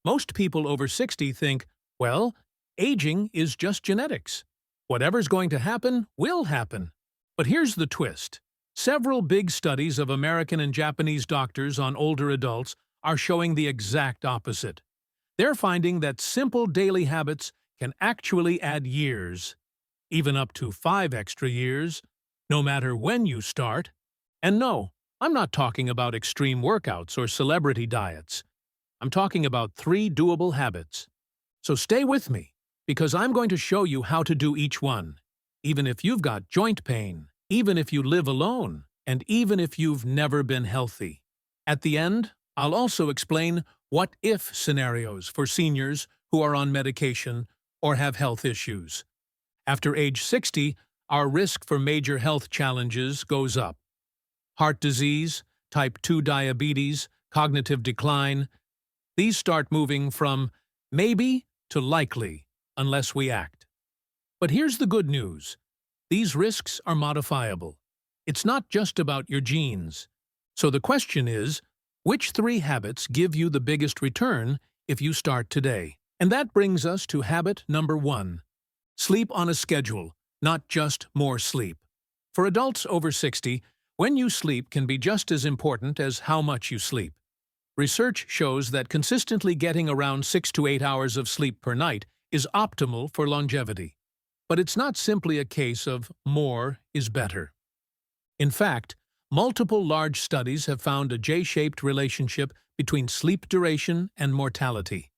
Most people over 60 think, well, aging is just genetics. Whatever's going to happen will happen. But here's the twist. Several big studies of American and Japanese doctors on older adults are showing the exact opposite. They're finding that simple daily habits can actually add years, even up to 5 extra years, no matter when you start. And no, I'm not talking about extreme workouts or celebrity diets. I'm talking about 3 doable habits. So stay with me, because I'm going to show you how to do each one, even if you've got joint pain, even if you live alone, and even if you've never been healthy. At the end, I'll also explain what-if scenarios for seniors who are on medication or have health issues. After age 60, our risk for major health challenges goes up. Heart disease, type 2 diabetes, cognitive decline, these start moving from maybe to likely, unless we act. But here's the good news. These risks are modifiable. It's not just about your genes. So the question is, which 3 habits give you the biggest return if you start today? And that brings us to habit number 1. Sleep on a schedule, not just more sleep. For adults over 60, when you sleep can be just as important as how much you sleep. Research shows that consistently getting around 6 to 8 hours of sleep per night is optimal for longevity. But it's not simply a case of more is better. In fact, multiple large studies have found a J-shaped relationship between sleep duration and mortality.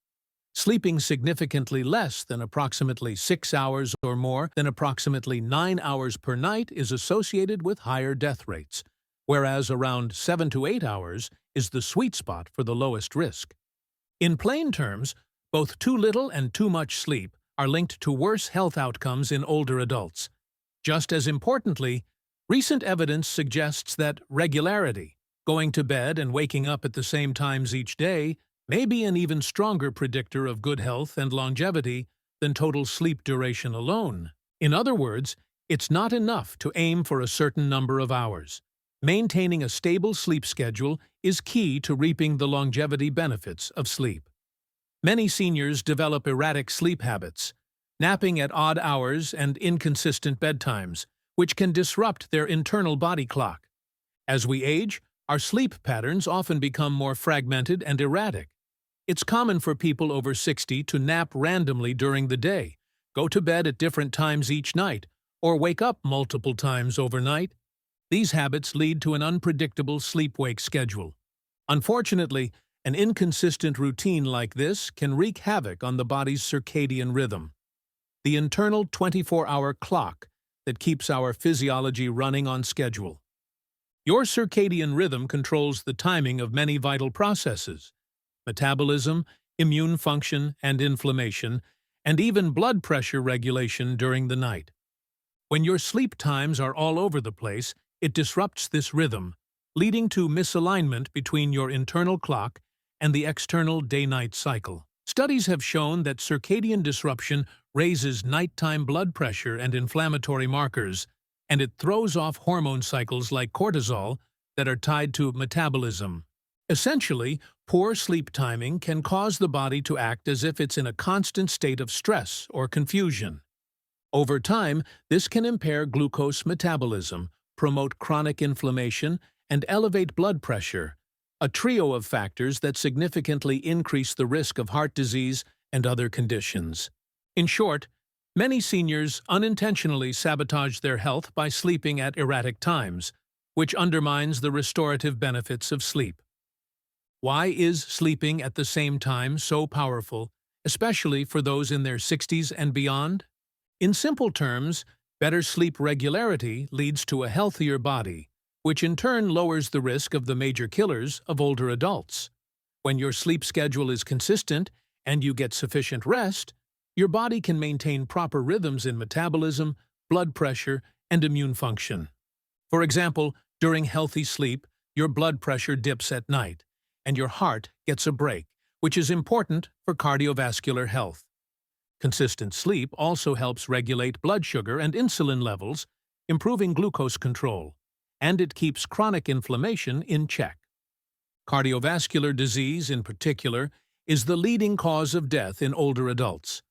Sleeping significantly less than approximately 6 hours or more than approximately 9 hours per night is associated with higher death rates, whereas around 7 to 8 hours is the sweet spot for the lowest risk. In plain terms, both too little and too much sleep are linked to worse health outcomes in older adults. Just as importantly, recent evidence suggests that regularity, going to bed and waking up at the same times each day, may be an even stronger predictor of good health and longevity than total sleep duration alone. In other words, it's not enough to aim for a certain number of hours. Maintaining a stable sleep schedule is key to reaping the longevity benefits of sleep. Many seniors develop erratic sleep habits, napping at odd hours and inconsistent bedtimes, which can disrupt their internal body clock. As we age, our sleep patterns often become more fragmented and erratic. It's common for people over 60 to nap randomly during the day, go to bed at different times each night, or wake up multiple times overnight. These habits lead to an unpredictable sleep-wake schedule. Unfortunately, an inconsistent routine like this can wreak havoc on the body's circadian rhythm, the internal 24-hour clock that keeps our physiology running on schedule. Your circadian rhythm controls the timing of many vital processes: metabolism, immune function and inflammation, and even blood pressure regulation during the night. When your sleep times are all over the place, it disrupts this rhythm, leading to misalignment between your internal clock and the external day-night cycle. Studies have shown that circadian disruption raises nighttime blood pressure and inflammatory markers, and it throws off hormone cycles like cortisol that are tied to metabolism. Essentially, poor sleep timing can cause the body to act as if it's in a constant state of stress or confusion. Over time, this can impair glucose metabolism, promote chronic inflammation, and elevate blood pressure, a trio of factors that significantly increase the risk of heart disease and other conditions. In short, many seniors unintentionally sabotage their health by sleeping at erratic times, which undermines the restorative benefits of sleep. Why is sleeping at the same time so powerful, especially for those in their 60s and beyond? In simple terms, better sleep regularity leads to a healthier body, which in turn lowers the risk of the major killers of older adults. When your sleep schedule is consistent and you get sufficient rest, your body can maintain proper rhythms in metabolism, blood pressure, and immune function. For example, during healthy sleep, your blood pressure dips at night, and your heart gets a break, which is important for cardiovascular health. Consistent sleep also helps regulate blood sugar and insulin levels, improving glucose control, and it keeps chronic inflammation in check. Cardiovascular disease, in particular, is the leading cause of death in older adults.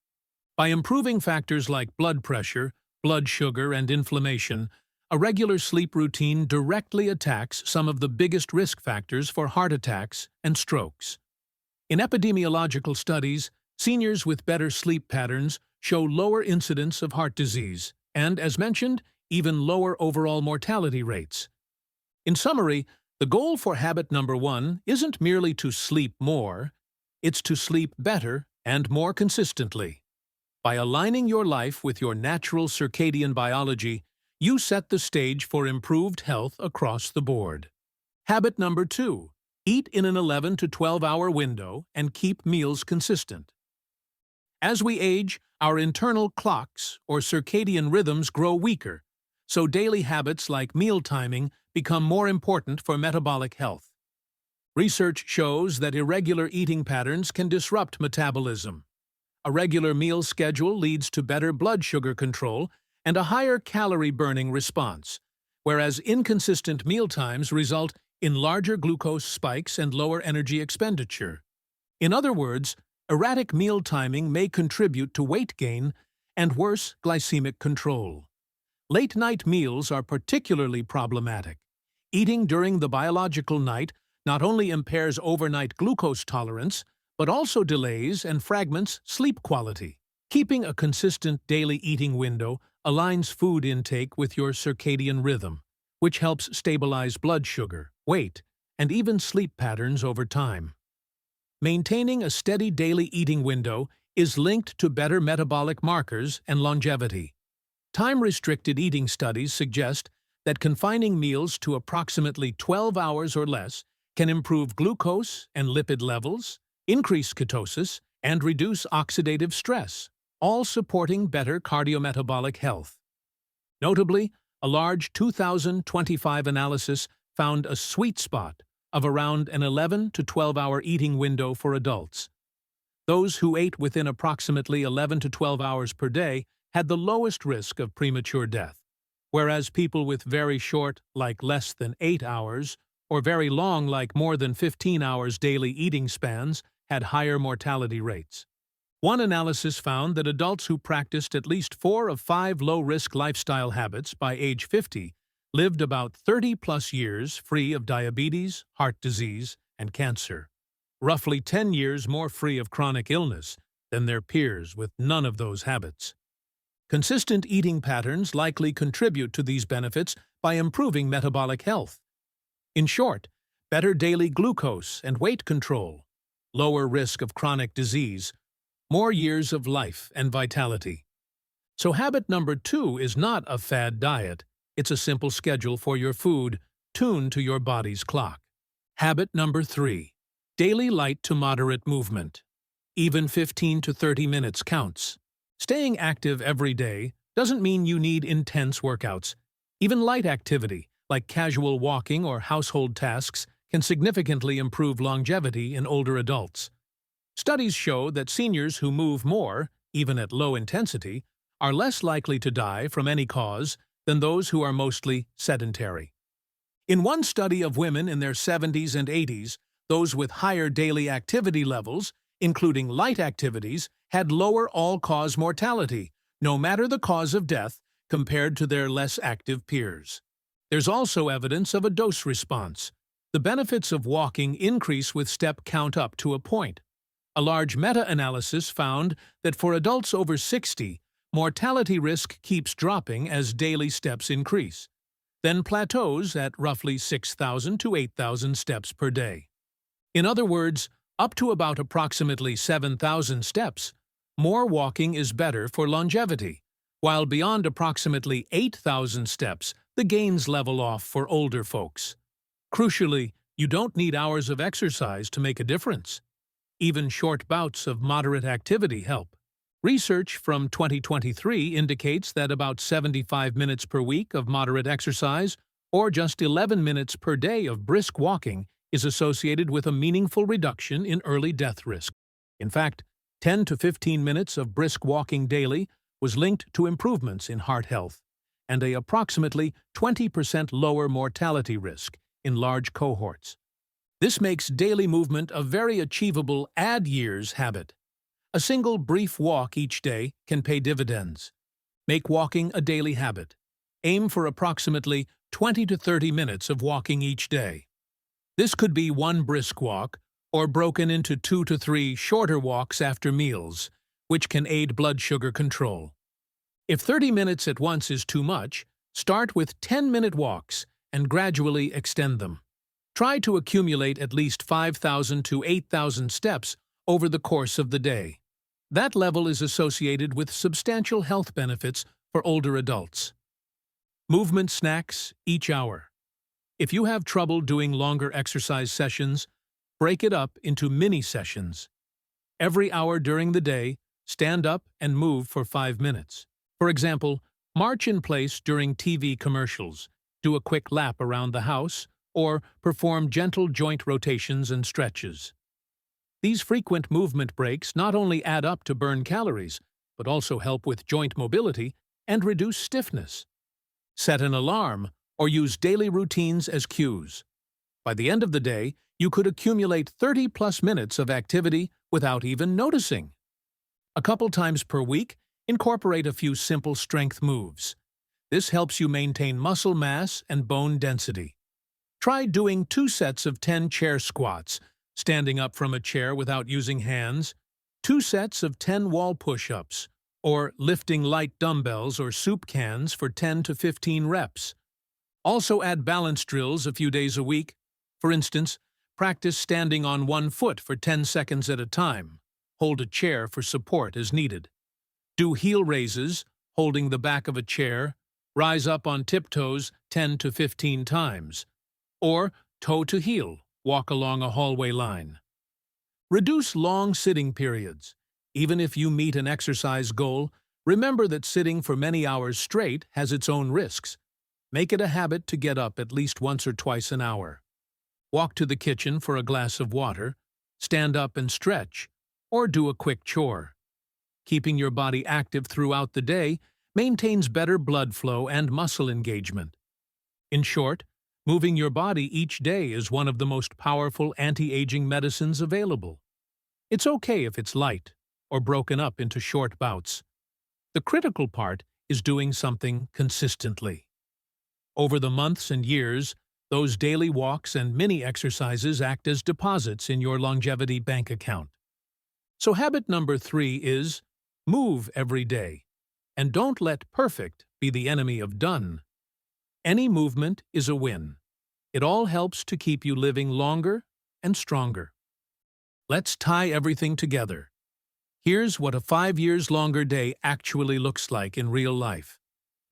By improving factors like blood pressure, blood sugar, and inflammation, a regular sleep routine directly attacks some of the biggest risk factors for heart attacks and strokes. In epidemiological studies, seniors with better sleep patterns show lower incidence of heart disease and, as mentioned, even lower overall mortality rates. In summary, the goal for habit number 1 isn't merely to sleep more, it's to sleep better and more consistently. By aligning your life with your natural circadian biology, you set the stage for improved health across the board. Habit number 2. Eat in an 11 to 12-hour window and keep meals consistent. As we age, our internal clocks or circadian rhythms grow weaker, so daily habits like meal timing become more important for metabolic health. Research shows that irregular eating patterns can disrupt metabolism. A regular meal schedule leads to better blood sugar control and a higher calorie-burning response, whereas inconsistent mealtimes result in larger glucose spikes and lower energy expenditure. In other words, erratic meal timing may contribute to weight gain and worse glycemic control. Late-night meals are particularly problematic. Eating during the biological night not only impairs overnight glucose tolerance, but also delays and fragments sleep quality. Keeping a consistent daily eating window aligns food intake with your circadian rhythm, which helps stabilize blood sugar, weight, and even sleep patterns over time. Maintaining a steady daily eating window is linked to better metabolic markers and longevity. Time-restricted eating studies suggest that confining meals to approximately 12 hours or less can improve glucose and lipid levels, increase ketosis, and reduce oxidative stress, all supporting better cardiometabolic health. Notably, a large 2025 analysis found a sweet spot of around an 11 to 12-hour eating window for adults. Those who ate within approximately 11 to 12 hours per day had the lowest risk of premature death, whereas people with very short, like less than 8 hours, or very long, like more than 15 hours daily eating spans, had higher mortality rates. One analysis found that adults who practiced at least 4 of 5 low-risk lifestyle habits by age 50 lived about 30-plus years free of diabetes, heart disease, and cancer, roughly 10 years more free of chronic illness than their peers with none of those habits. Consistent eating patterns likely contribute to these benefits by improving metabolic health. In short, better daily glucose and weight control, lower risk of chronic disease, more years of life and vitality. So habit number 2 is not a fad diet, it's a simple schedule for your food, tuned to your body's clock. Habit number 3. Daily light to moderate movement. Even 15 to 30 minutes counts. Staying active every day doesn't mean you need intense workouts. Even light activity, like casual walking or household tasks, can significantly improve longevity in older adults. Studies show that seniors who move more, even at low intensity, are less likely to die from any cause than those who are mostly sedentary. In one study of women in their 70s and 80s, those with higher daily activity levels, including light activities, had lower all-cause mortality, no matter the cause of death, compared to their less active peers. There's also evidence of a dose response. The benefits of walking increase with step count up to a point. A large meta-analysis found that for adults over 60, mortality risk keeps dropping as daily steps increase, then plateaus at roughly 6,000 to 8,000 steps per day. In other words, up to about approximately 7,000 steps, more walking is better for longevity, while beyond approximately 8,000 steps, the gains level off for older folks. Crucially, you don't need hours of exercise to make a difference. Even short bouts of moderate activity help. Research from 2023 indicates that about 75 minutes per week of moderate exercise, or just 11 minutes per day of brisk walking, is associated with a meaningful reduction in early death risk. In fact, 10 to 15 minutes of brisk walking daily was linked to improvements in heart health and a approximately 20% lower mortality risk in large cohorts. This makes daily movement a very achievable add-years habit. A single brief walk each day can pay dividends. Make walking a daily habit. Aim for approximately 20 to 30 minutes of walking each day. This could be one brisk walk, or broken into 2 to 3 shorter walks after meals, which can aid blood sugar control. If 30 minutes at once is too much, start with 10-minute walks and gradually extend them. Try to accumulate at least 5,000 to 8,000 steps over the course of the day. That level is associated with substantial health benefits for older adults. Movement snacks each hour. If you have trouble doing longer exercise sessions, break it up into mini sessions. Every hour during the day, stand up and move for 5 minutes. For example, march in place during TV commercials, do a quick lap around the house, or perform gentle joint rotations and stretches. These frequent movement breaks not only add up to burn calories, but also help with joint mobility and reduce stiffness. Set an alarm or use daily routines as cues. By the end of the day, you could accumulate 30+ minutes of activity without even noticing. A couple times per week, incorporate a few simple strength moves. This helps you maintain muscle mass and bone density. Try doing 2 sets of 10 chair squats, standing up from a chair without using hands, 2 sets of 10 wall push-ups, or lifting light dumbbells or soup cans for 10 to 15 reps. Also add balance drills a few days a week. For instance, practice standing on one foot for 10 seconds at a time. Hold a chair for support as needed. Do heel raises, holding the back of a chair. Rise up on tiptoes 10 to 15 times. Or toe to heel, walk along a hallway line. Reduce long sitting periods. Even if you meet an exercise goal, remember that sitting for many hours straight has its own risks. Make it a habit to get up at least once or twice an hour. Walk to the kitchen for a glass of water, stand up and stretch, or do a quick chore. Keeping your body active throughout the day maintains better blood flow and muscle engagement. In short, moving your body each day is one of the most powerful anti-aging medicines available. It's okay if it's light or broken up into short bouts. The critical part is doing something consistently. Over the months and years, those daily walks and mini exercises act as deposits in your longevity bank account. So habit number 3 is move every day. And don't let perfect be the enemy of done. Any movement is a win. It all helps to keep you living longer and stronger. Let's tie everything together. Here's what a 5 years longer day actually looks like in real life.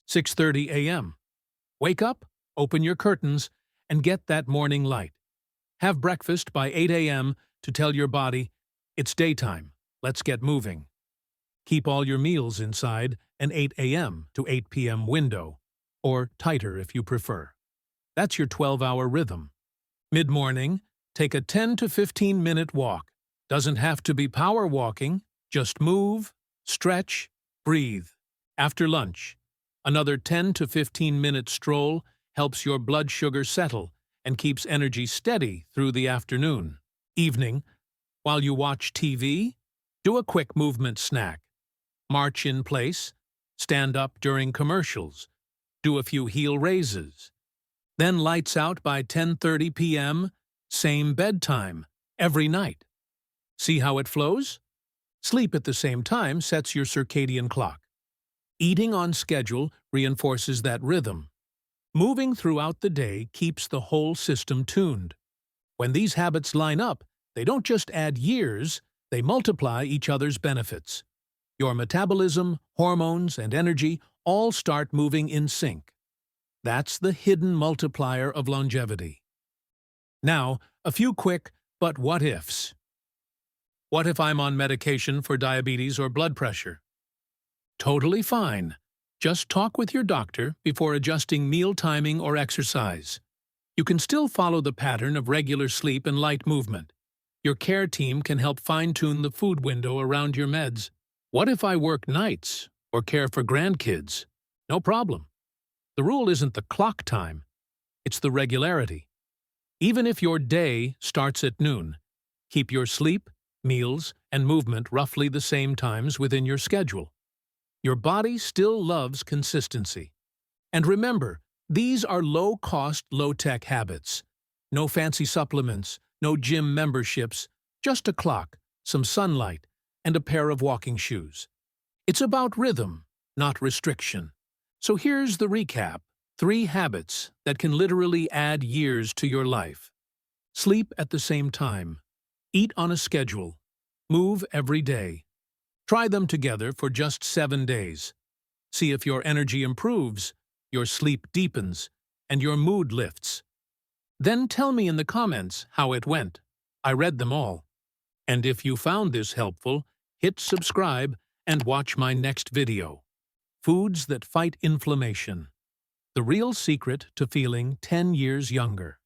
6:30 a.m. Wake up, open your curtains, and get that morning light. Have breakfast by 8 a.m. to tell your body, it's daytime, let's get moving. Keep all your meals inside an 8 a.m. to 8 p.m. window, or tighter if you prefer. That's your 12-hour rhythm. Mid-morning, take a 10 to 15-minute walk. Doesn't have to be power walking, just move, stretch, breathe. After lunch, another 10 to 15-minute stroll helps your blood sugar settle and keeps energy steady through the afternoon. Evening, while you watch TV, do a quick movement snack. March in place, stand up during commercials, do a few heel raises. Then lights out by 10:30 p.m., same bedtime, every night. See how it flows? Sleep at the same time sets your circadian clock. Eating on schedule reinforces that rhythm. Moving throughout the day keeps the whole system tuned. When these habits line up, they don't just add years, they multiply each other's benefits. Your metabolism, hormones, and energy all start moving in sync. That's the hidden multiplier of longevity. Now, a few quick but what-ifs. What if I'm on medication for diabetes or blood pressure? Totally fine. Just talk with your doctor before adjusting meal timing or exercise. You can still follow the pattern of regular sleep and light movement. Your care team can help fine-tune the food window around your meds. What if I work nights or care for grandkids? No problem. The rule isn't the clock time, it's the regularity. Even if your day starts at noon, keep your sleep, meals, and movement roughly the same times within your schedule. Your body still loves consistency. And remember, these are low-cost, low-tech habits. No fancy supplements, no gym memberships, just a clock, some sunlight, and a pair of walking shoes. It's about rhythm, not restriction. So here's the recap. 3 habits that can literally add years to your life. Sleep at the same time. Eat on a schedule. Move every day. Try them together for just 7 days. See if your energy improves, your sleep deepens, and your mood lifts. Then tell me in the comments how it went. I read them all. And if you found this helpful, hit subscribe and watch my next video. Foods that fight inflammation. The real secret to feeling 10 years younger.